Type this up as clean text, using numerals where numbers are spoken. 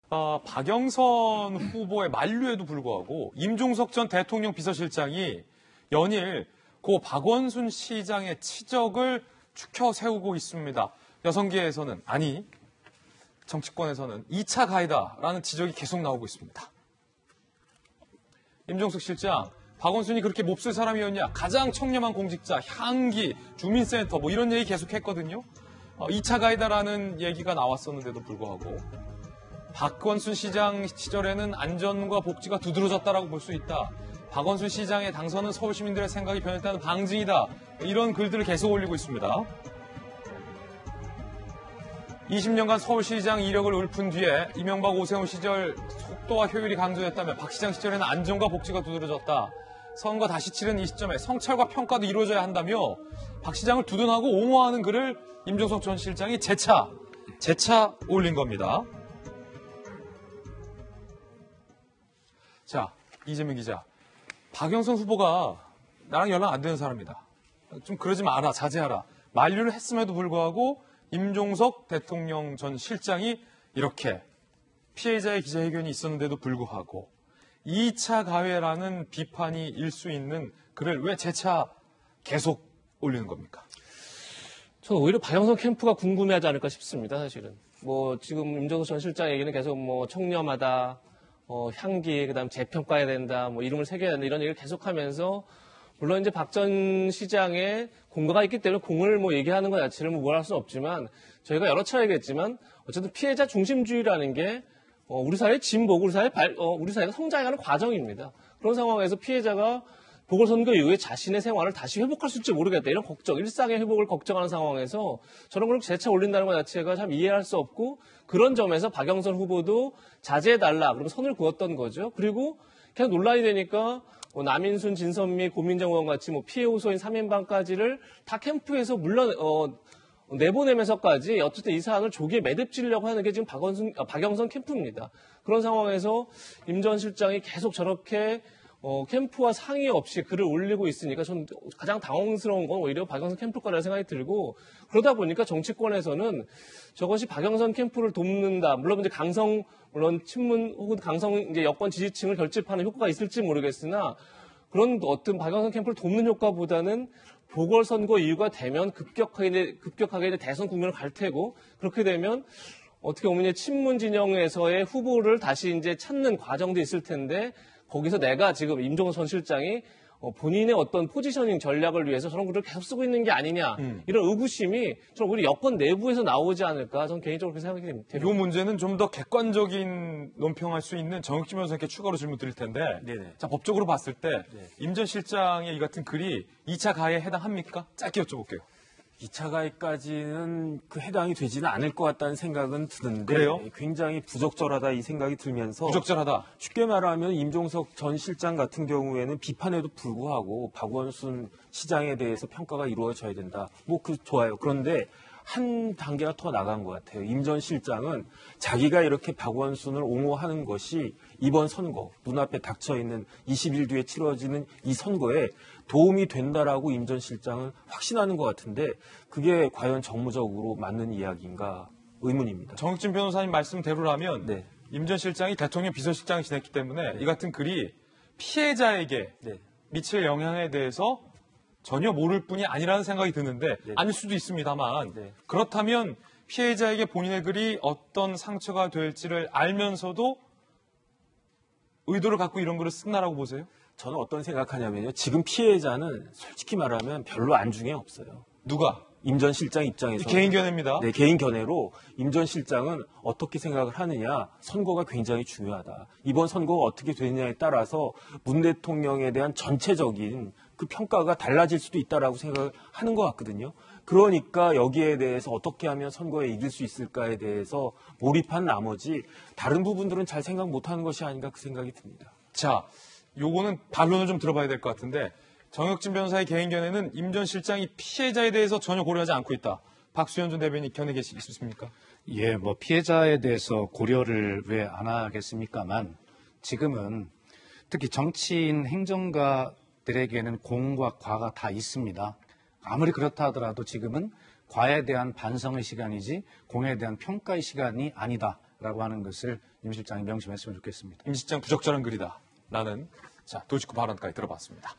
박영선 후보의 만류에도 불구하고 임종석 전 대통령 비서실장이 연일 고 박원순 시장의 치적을 추켜 세우고 있습니다. 여성계에서는, 아니 정치권에서는 2차 가해다라는 지적이 계속 나오고 있습니다. 임종석 실장, 박원순이 그렇게 몹쓸 사람이었냐, 가장 청렴한 공직자, 향기, 주민센터 뭐 이런 얘기 계속했거든요. 2차 가해다라는 얘기가 나왔었는데도 불구하고 박원순 시장 시절에는 안전과 복지가 두드러졌다라고 볼 수 있다. 박원순 시장의 당선은 서울 시민들의 생각이 변했다는 방증이다. 이런 글들을 계속 올리고 있습니다. 20년간 서울시장 이력을 읊은 뒤에 이명박 오세훈 시절 속도와 효율이 강조됐다며 박 시장 시절에는 안전과 복지가 두드러졌다. 선거 다시 치른 이 시점에 성찰과 평가도 이루어져야 한다며 박 시장을 두둔하고 옹호하는 글을 임종석 전 실장이 재차 올린 겁니다. 자, 이재명 기자. 박영선 후보가 나랑 연락 안 되는 사람이다. 좀 그러지 마라, 자제하라. 만류를 했음에도 불구하고 임종석 대통령 전 실장이 이렇게 피해자의 기자회견이 있었는데도 불구하고 2차 가해라는 비판이 일 수 있는 글을 왜 재차 계속 올리는 겁니까? 저는 오히려 박영선 캠프가 궁금해하지 않을까 싶습니다, 사실은. 지금 임종석 전 실장 얘기는 계속 청렴하다, 향기, 그다음 재평가해야 된다, 이름을 새겨야 된다, 이런 얘기를 계속하면서 물론 이제 박 전 시장의 공과가 있기 때문에 공을 얘기하는 것 자체를 뭘 할 수는 없지만 저희가 여러 차례 얘기했지만 어쨌든 피해자 중심주의라는 게 우리 사회의 진보, 우리 사회가 성장해가는 과정입니다. 그런 상황에서 피해자가 보궐선거 이후에 자신의 생활을 다시 회복할 수 있을지 모르겠다. 이런 걱정, 일상의 회복을 걱정하는 상황에서 저런 걸 재차 올린다는 것 자체가 참 이해할 수 없고 그런 점에서 박영선 후보도 자제해달라. 그러면 선을 그었던 거죠. 그리고 그냥 논란이 되니까 남인순, 진선미, 고민정 의원 같이 피해 호소인 3인방까지를 다 캠프에서 내보내면서까지 어쨌든 이 사안을 조기에 매듭지려고 하는 게 지금 박영선 캠프입니다. 그런 상황에서 임 전 실장이 계속 저렇게 캠프와 상의 없이 글을 올리고 있으니까 전 가장 당황스러운 건 오히려 박영선 캠프 거라는 생각이 들고 그러다 보니까 정치권에서는 저것이 박영선 캠프를 돕는다. 물론 이제 친문 혹은 강성 이제 여권 지지층을 결집하는 효과가 있을지 모르겠으나 그런 어떤 박영선 캠프를 돕는 효과보다는 보궐선거 이유가 되면 급격하게 대선 국면을 갈 테고 그렇게 되면 어떻게 보면 친문 진영에서의 후보를 다시 이제 찾는 과정도 있을 텐데 거기서 내가 지금 임종석 전 실장이 본인의 어떤 포지셔닝 전략을 위해서 저런 글을 계속 쓰고 있는 게 아니냐 이런 의구심이 저는 오히려 여권 내부에서 나오지 않을까 저는 개인적으로 그렇게 생각이 됩니다. 이 문제는 좀 더 객관적인 논평할 수 있는 정혁진 변호사님께 추가로 질문 드릴 텐데 네네. 자, 법적으로 봤을 때 임 전 실장의 이 같은 글이 2차 가해에 해당합니까? 짧게 여쭤볼게요. 2차 가해까지는 해당이 되지는 않을 것 같다는 생각은 드는데 그래요? 굉장히 부적절하다 이 생각이 들면서 부적절하다. 쉽게 말하면 임종석 전 실장 같은 경우에는 비판에도 불구하고 박원순 시장에 대해서 평가가 이루어져야 된다. 좋아요. 그런데 한 단계가 더 나간 것 같아요. 임 전 실장은 자기가 이렇게 박원순을 옹호하는 것이 이번 선거, 눈앞에 닥쳐있는 20일 뒤에 치러지는 이 선거에 도움이 된다라고 임 전 실장은 확신하는 것 같은데 그게 과연 정무적으로 맞는 이야기인가 의문입니다. 정혁진 변호사님 말씀대로라면 네. 임 전 실장이 대통령 비서실장을 지냈기 때문에 이 같은 글이 피해자에게 미칠 영향에 대해서 전혀 모를 뿐이 아니라는 생각이 드는데 아닐 수도 있습니다만 그렇다면 피해자에게 본인의 글이 어떤 상처가 될지를 알면서도 의도를 갖고 이런 글을 쓴다라고 보세요? 저는 어떤 생각하냐면요. 지금 피해자는 솔직히 말하면 별로 안중에 없어요. 누가? 임 전 실장 입장에서 개인 견해입니다. 네, 개인 견해로 임 전 실장은 어떻게 생각을 하느냐 선거가 굉장히 중요하다. 이번 선거가 어떻게 되느냐에 따라서 문 대통령에 대한 전체적인 그 평가가 달라질 수도 있다라고 생각을 하는 것 같거든요. 그러니까 여기에 대해서 어떻게 하면 선거에 이길 수 있을까에 대해서 몰입한 나머지 다른 부분들은 잘 생각 못하는 것이 아닌가 그 생각이 듭니다. 자, 요거는 반론을 좀 들어봐야 될 것 같은데 정혁진 변호사의 개인 견해는 임 전 실장이 피해자에 대해서 전혀 고려하지 않고 있다. 박수현 전 대변인 견해 있으십니까? 예, 피해자에 대해서 고려를 왜 안 하겠습니까만 지금은 특히 정치인 행정가들에게는 공과 과가 다 있습니다. 아무리 그렇다 하더라도 지금은 과에 대한 반성의 시간이지 공에 대한 평가의 시간이 아니다라고 있다라고 하는 것을 임 실장이 명심했으면 좋겠습니다. 임 실장 부적절한 글이다라는 자, 돌직구 발언까지 들어봤습니다.